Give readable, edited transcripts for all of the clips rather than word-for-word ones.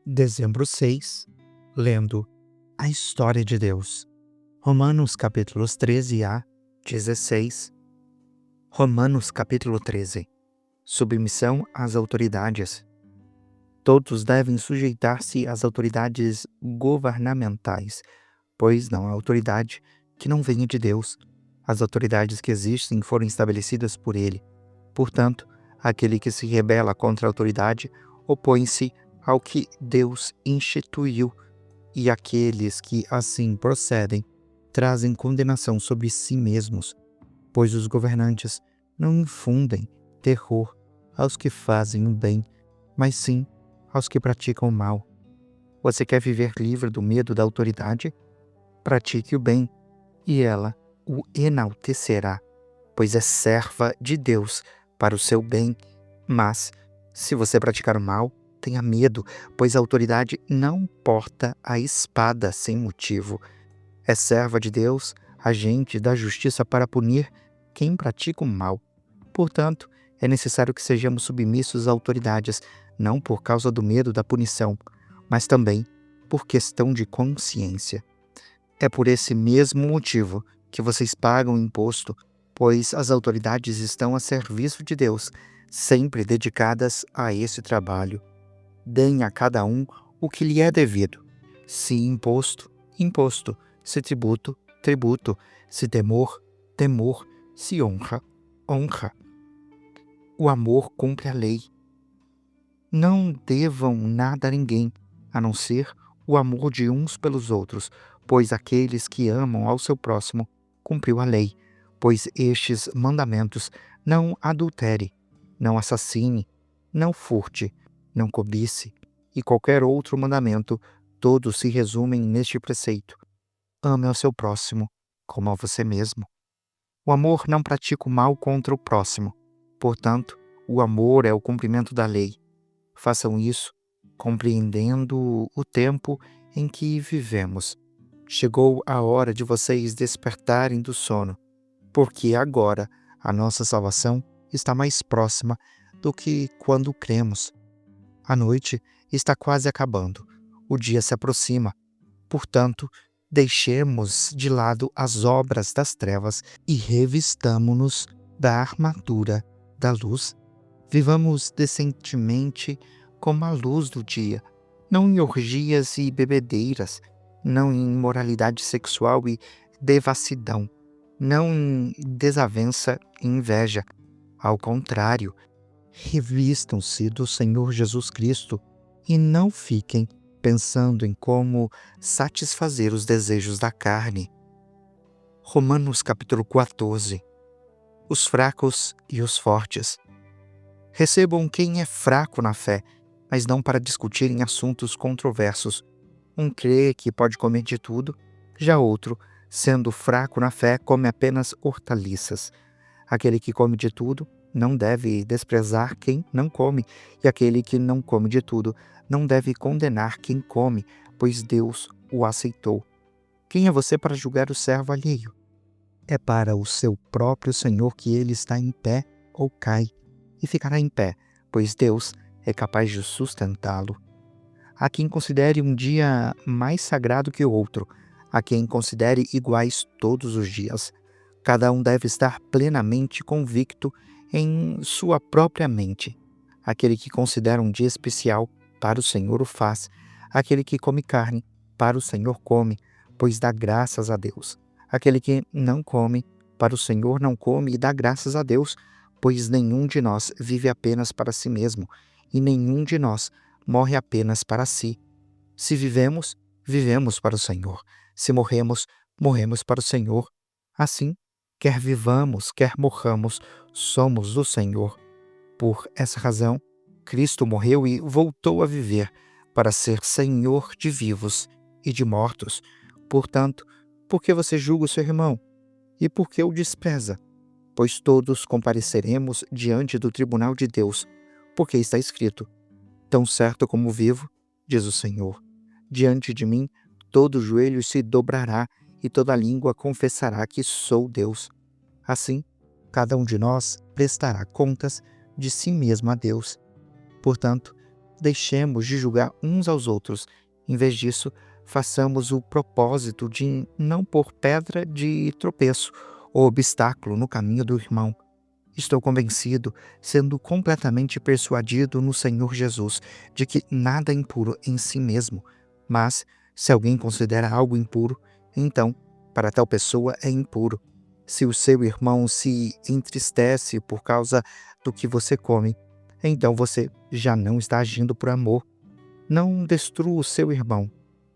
Dezembro 6, lendo a história de Deus. Romanos capítulos 13 a 16. Romanos capítulo 13. Submissão às autoridades. Todos devem sujeitar-se às autoridades governamentais, pois não há autoridade que não venha de Deus. As autoridades que existem foram estabelecidas por Ele. Portanto, aquele que se rebela contra a autoridade opõe-se ao que Deus instituiu, e aqueles que assim procedem trazem condenação sobre si mesmos, pois os governantes não infundem terror aos que fazem o bem, mas sim aos que praticam o mal. Você quer viver livre do medo da autoridade? Pratique o bem, e ela o enaltecerá, pois é serva de Deus para o seu bem. Mas, se você praticar o mal, tenha medo, pois a autoridade não porta a espada sem motivo. É serva de Deus, agente da justiça para punir quem pratica o mal. Portanto, é necessário que sejamos submissos às autoridades, não por causa do medo da punição, mas também por questão de consciência. É por esse mesmo motivo que vocês pagam imposto, pois as autoridades estão a serviço de Deus, sempre dedicadas a esse trabalho. Deem a cada um o que lhe é devido. Se imposto, imposto. Se tributo, tributo. Se temor, temor. Se honra, honra. O amor cumpre a lei. Não devam nada a ninguém, a não ser o amor de uns pelos outros, pois aqueles que amam ao seu próximo cumpriu a lei. Pois estes mandamentos: não adultere, não assassine, não furte, não cobice, e qualquer outro mandamento, todos se resumem neste preceito: ame ao seu próximo como a você mesmo. O amor não pratica o mal contra o próximo. Portanto, o amor é o cumprimento da lei. Façam isso, compreendendo o tempo em que vivemos. Chegou a hora de vocês despertarem do sono, porque agora a nossa salvação está mais próxima do que quando cremos. A noite está quase acabando, o dia se aproxima. Portanto, deixemos de lado as obras das trevas e revistamo-nos da armadura da luz. Vivamos decentemente como a luz do dia, não em orgias e bebedeiras, não em imoralidade sexual e devassidão, não em desavença e inveja. Ao contrário, revistam-se do Senhor Jesus Cristo e não fiquem pensando em como satisfazer os desejos da carne. Romanos capítulo 14. Os fracos e os fortes. Recebam quem é fraco na fé, mas não para discutir em assuntos controversos. Um crê que pode comer de tudo, já outro, sendo fraco na fé, come apenas hortaliças. Aquele que come de tudo não deve desprezar quem não come, e aquele que não come de tudo não deve condenar quem come, pois Deus o aceitou. Quem é você para julgar o servo alheio? É para o seu próprio Senhor que ele está em pé ou cai, e ficará em pé, pois Deus é capaz de sustentá-lo. Há quem considere um dia mais sagrado que o outro, há quem considere iguais todos os dias. Cada um deve estar plenamente convicto em sua própria mente. Aquele que considera um dia especial, para o Senhor o faz. Aquele que come carne, para o Senhor come, pois dá graças a Deus. Aquele que não come, para o Senhor não come e dá graças a Deus, pois nenhum de nós vive apenas para si mesmo, e nenhum de nós morre apenas para si. Se vivemos, vivemos para o Senhor. Se morremos, morremos para o Senhor. Assim, quer vivamos, quer morramos, somos do Senhor. Por essa razão, Cristo morreu e voltou a viver para ser Senhor de vivos e de mortos. Portanto, por que você julga o seu irmão? E por que o despreza? Pois todos compareceremos diante do tribunal de Deus, porque está escrito: tão certo como vivo, diz o Senhor, diante de mim todo joelho se dobrará e toda língua confessará que sou Deus. Assim, cada um de nós prestará contas de si mesmo a Deus. Portanto, deixemos de julgar uns aos outros. Em vez disso, façamos o propósito de não pôr pedra de tropeço ou obstáculo no caminho do irmão. Estou convencido, sendo completamente persuadido no Senhor Jesus, de que nada é impuro em si mesmo. Mas, se alguém considera algo impuro, então, para tal pessoa é impuro. Se o seu irmão se entristece por causa do que você come, então você já não está agindo por amor. Não destrua o seu irmão,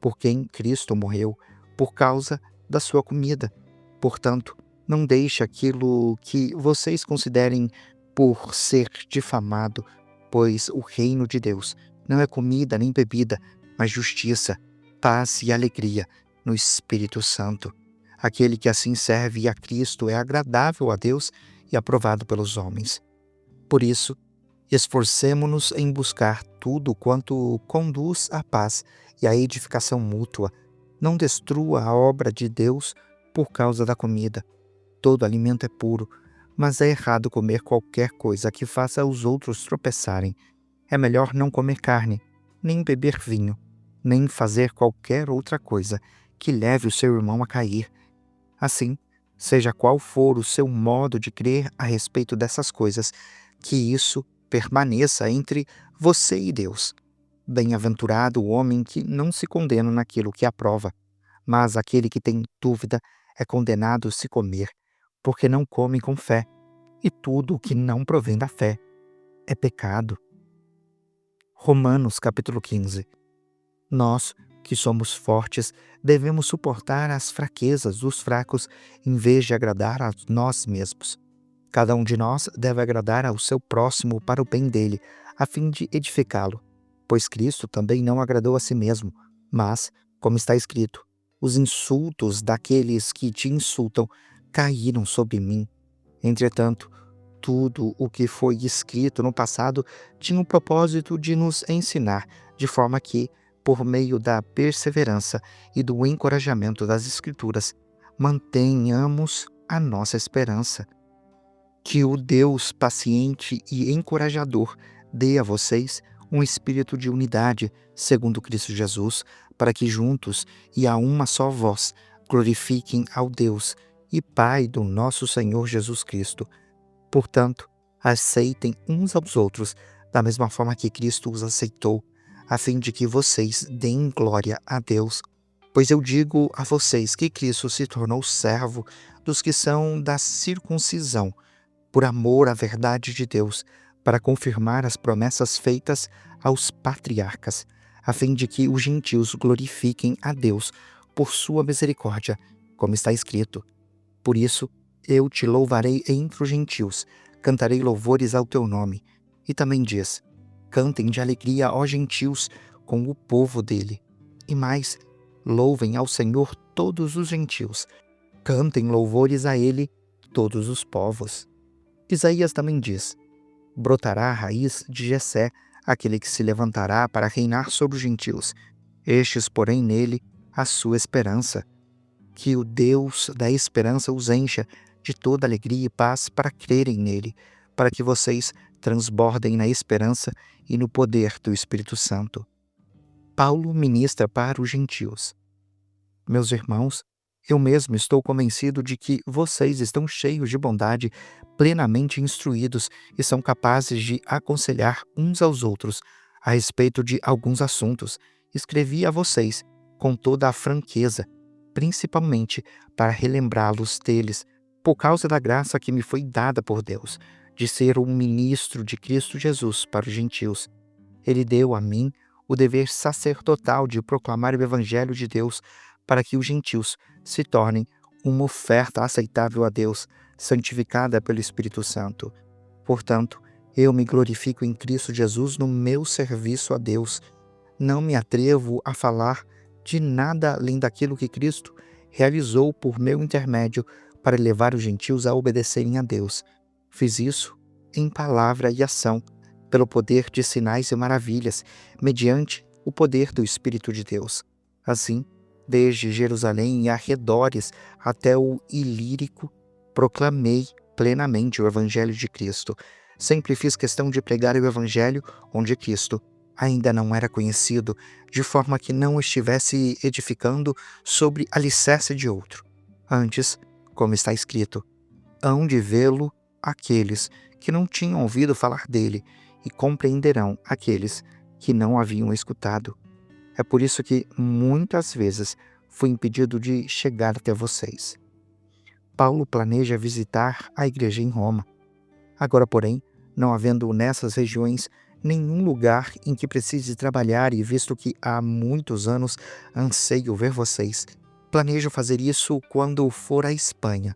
por quem Cristo morreu, por causa da sua comida. Portanto, não deixe aquilo que vocês considerem por ser difamado, pois o reino de Deus não é comida nem bebida, mas justiça, paz e alegria no Espírito Santo. Aquele que assim serve a Cristo é agradável a Deus e aprovado pelos homens. Por isso, esforcemo-nos em buscar tudo quanto conduz à paz e à edificação mútua. Não destrua a obra de Deus por causa da comida. Todo alimento é puro, mas é errado comer qualquer coisa que faça os outros tropeçarem. É melhor não comer carne, nem beber vinho, nem fazer qualquer outra coisa que leve o seu irmão a cair. Assim, seja qual for o seu modo de crer a respeito dessas coisas, que isso permaneça entre você e Deus. Bem-aventurado o homem que não se condena naquilo que aprova, mas aquele que tem dúvida é condenado se comer, porque não come com fé, e tudo o que não provém da fé é pecado. Romanos capítulo 15. Nós, que somos fortes, devemos suportar as fraquezas dos fracos em vez de agradar a nós mesmos. Cada um de nós deve agradar ao seu próximo para o bem dele, a fim de edificá-lo. Pois Cristo também não agradou a si mesmo, mas, como está escrito, os insultos daqueles que te insultam caíram sobre mim. Entretanto, tudo o que foi escrito no passado tinha o propósito de nos ensinar, de forma que, por meio da perseverança e do encorajamento das Escrituras, mantenhamos a nossa esperança. Que o Deus paciente e encorajador dê a vocês um espírito de unidade, segundo Cristo Jesus, para que juntos e a uma só voz glorifiquem ao Deus e Pai do nosso Senhor Jesus Cristo. Portanto, aceitem uns aos outros da mesma forma que Cristo os aceitou, a fim de que vocês deem glória a Deus. Pois eu digo a vocês que Cristo se tornou servo dos que são da circuncisão, por amor à verdade de Deus, para confirmar as promessas feitas aos patriarcas, a fim de que os gentios glorifiquem a Deus por sua misericórdia, como está escrito. Por isso, eu te louvarei entre os gentios, cantarei louvores ao teu nome. E também diz, cantem de alegria, ó gentios, com o povo dele. E mais, louvem ao Senhor todos os gentios, cantem louvores a ele todos os povos. Isaías também diz, brotará a raiz de Jessé, aquele que se levantará para reinar sobre os gentios. Estes, porém, nele a sua esperança. Que o Deus da esperança os encha de toda alegria e paz para crerem nele, para que vocês transbordem na esperança e no poder do Espírito Santo. Paulo ministra para os gentios. Meus irmãos, eu mesmo estou convencido de que vocês estão cheios de bondade, plenamente instruídos e são capazes de aconselhar uns aos outros a respeito de alguns assuntos. Escrevi a vocês com toda a franqueza, principalmente para relembrá-los deles, por causa da graça que me foi dada por Deus, de ser um ministro de Cristo Jesus para os gentios. Ele deu a mim o dever sacerdotal de proclamar o Evangelho de Deus para que os gentios se tornem uma oferta aceitável a Deus, santificada pelo Espírito Santo. Portanto, eu me glorifico em Cristo Jesus no meu serviço a Deus. Não me atrevo a falar de nada além daquilo que Cristo realizou por meu intermédio para levar os gentios a obedecerem a Deus. Fiz isso em palavra e ação, pelo poder de sinais e maravilhas, mediante o poder do Espírito de Deus. Assim, desde Jerusalém e arredores até o Ilírico, proclamei plenamente o Evangelho de Cristo. Sempre fiz questão de pregar o Evangelho onde Cristo, ainda não era conhecido, de forma que não estivesse edificando sobre alicerce de outro. Antes, como está escrito, hão de vê-lo aqueles que não tinham ouvido falar dele, e compreenderão aqueles que não haviam escutado. É por isso que muitas vezes fui impedido de chegar até vocês. Paulo planeja visitar a igreja em Roma. Agora, porém, não havendo nessas regiões nenhum lugar em que precise trabalhar, e visto que há muitos anos anseio ver vocês, planejo fazer isso quando for à Espanha.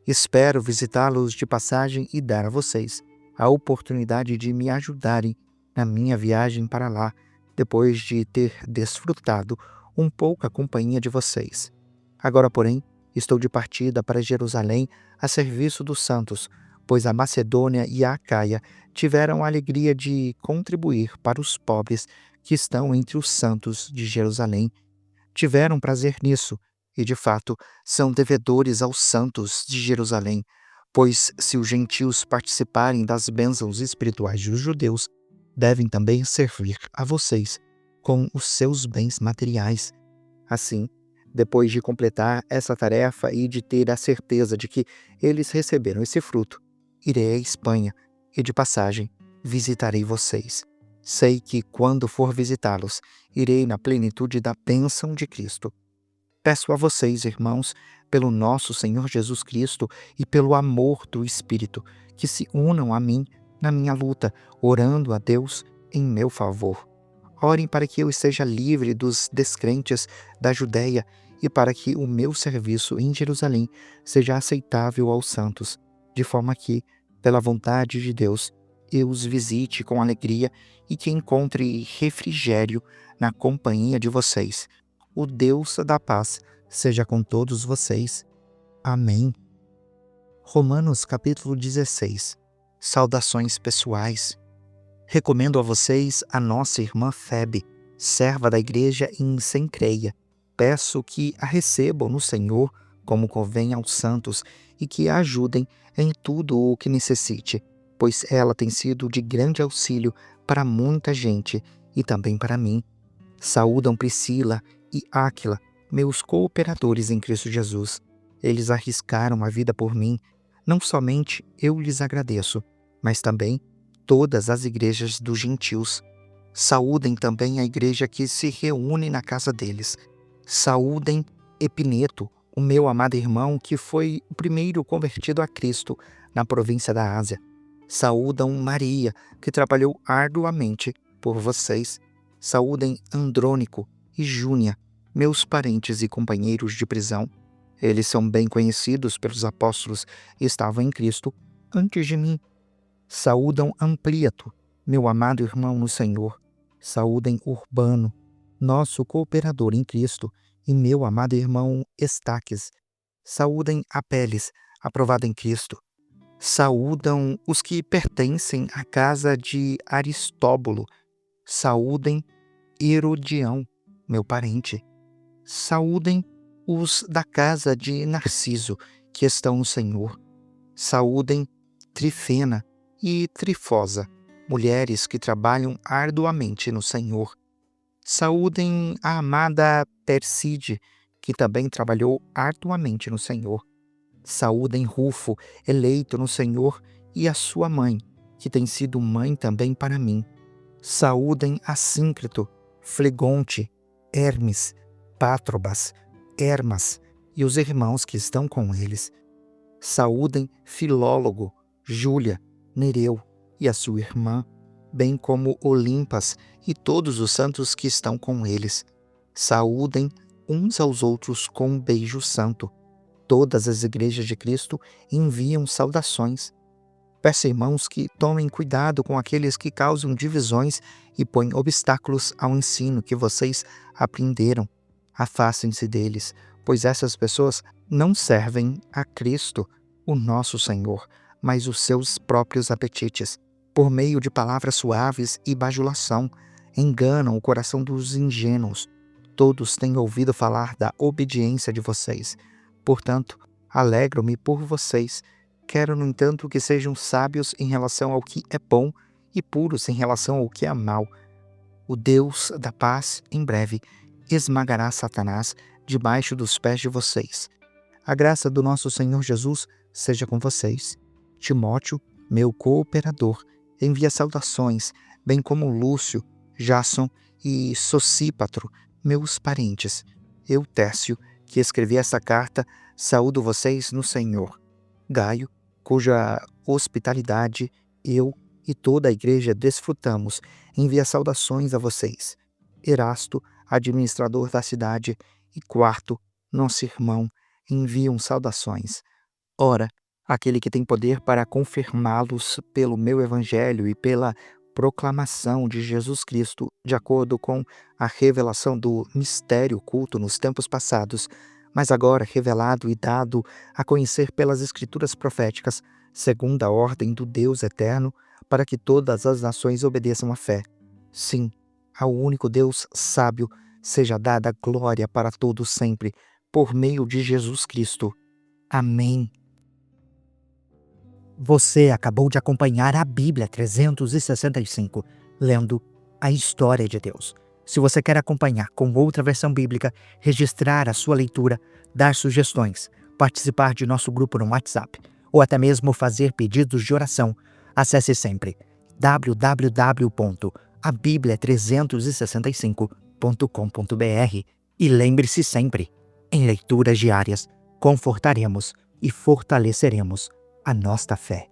Espero visitá-los de passagem e dar a vocês a oportunidade de me ajudarem na minha viagem para lá, depois de ter desfrutado um pouco a companhia de vocês. Agora, porém, estou de partida para Jerusalém a serviço dos santos, pois a Macedônia e a Acaia tiveram a alegria de contribuir para os pobres que estão entre os santos de Jerusalém. Tiveram prazer nisso, e de fato são devedores aos santos de Jerusalém, pois se os gentios participarem das bênçãos espirituais dos judeus, devem também servir a vocês com os seus bens materiais. Assim, depois de completar essa tarefa e de ter a certeza de que eles receberam esse fruto, irei à Espanha e, de passagem, visitarei vocês. Sei que, quando for visitá-los, irei na plenitude da bênção de Cristo. Peço a vocês, irmãos, pelo nosso Senhor Jesus Cristo e pelo amor do Espírito, que se unam a mim na minha luta, orando a Deus em meu favor. Orem para que eu esteja livre dos descrentes da Judéia e para que o meu serviço em Jerusalém seja aceitável aos santos, de forma que, pela vontade de Deus, eu os visite com alegria e que encontre refrigério na companhia de vocês. O Deus da paz seja com todos vocês. Amém. Romanos capítulo 16. Saudações pessoais. Recomendo a vocês a nossa irmã Febe, serva da igreja em Cencreia. Peço que a recebam no Senhor, como convém aos santos, e que a ajudem em tudo o que necessite, pois ela tem sido de grande auxílio para muita gente e também para mim. Saúdam Priscila e Áquila, meus cooperadores em Cristo Jesus. Eles arriscaram a vida por mim. Não somente eu lhes agradeço, mas também todas as igrejas dos gentios. Saúdem também a igreja que se reúne na casa deles. Saúdem Epineto, o meu amado irmão, que foi o primeiro convertido a Cristo na província da Ásia. Saúdam Maria, que trabalhou arduamente por vocês. Saúdem Andrônico e Júnia, meus parentes e companheiros de prisão. Eles são bem conhecidos pelos apóstolos e estavam em Cristo antes de mim. Saúdam Ampliato, meu amado irmão no Senhor. Saúdem Urbano, nosso cooperador em Cristo, e meu amado irmão Estaques. Saúdem Apeles, aprovado em Cristo. Saúdam os que pertencem à casa de Aristóbulo. Saúdem Herodião, meu parente. Saúdem os da casa de Narciso, que estão no Senhor. Saúdem Trifena e Trifosa, mulheres que trabalham arduamente no Senhor. Saúdem a amada Perside, que também trabalhou arduamente no Senhor. Saúdem Rufo, eleito no Senhor, e a sua mãe, que tem sido mãe também para mim. Saúdem Assíncrito, Flegonte, Hermes, Pátrobas, Hermas e os irmãos que estão com eles. Saúdem Filólogo, Júlia, Nereu e a sua irmã, bem como Olimpas e todos os santos que estão com eles. Saúdem uns aos outros com um beijo santo. Todas as igrejas de Cristo enviam saudações. Peço, irmãos, que tomem cuidado com aqueles que causam divisões e põem obstáculos ao ensino que vocês aprenderam. Afastem-se deles, pois essas pessoas não servem a Cristo, o nosso Senhor, mas os seus próprios apetites. Por meio de palavras suaves e bajulação, enganam o coração dos ingênuos. Todos têm ouvido falar da obediência de vocês. Portanto, alegro-me por vocês. Quero, no entanto, que sejam sábios em relação ao que é bom e puros em relação ao que é mal. O Deus da paz, em breve, esmagará Satanás debaixo dos pés de vocês. A graça do nosso Senhor Jesus seja com vocês. Timóteo, meu cooperador, envia saudações, bem como Lúcio, Jasson e Sosípatro, meus parentes. Eu, Tércio, que escrevi essa carta, saúdo vocês no Senhor. Gaio, cuja hospitalidade eu e toda a igreja desfrutamos, envia saudações a vocês. Erasto, administrador da cidade, e Quarto, nosso irmão, enviam saudações. Ora, aquele que tem poder para confirmá-los pelo meu evangelho e pela proclamação de Jesus Cristo, de acordo com a revelação do mistério oculto nos tempos passados, mas agora revelado e dado a conhecer pelas escrituras proféticas, segundo a ordem do Deus eterno, para que todas as nações obedeçam à fé. Sim, ao único Deus sábio seja dada glória para todos sempre, por meio de Jesus Cristo. Amém. Você acabou de acompanhar a Bíblia 365, lendo a história de Deus. Se você quer acompanhar com outra versão bíblica, registrar a sua leitura, dar sugestões, participar de nosso grupo no WhatsApp, ou até mesmo fazer pedidos de oração, acesse sempre www.abiblia365.com.br e lembre-se sempre, em leituras diárias, confortaremos e fortaleceremos a nossa fé.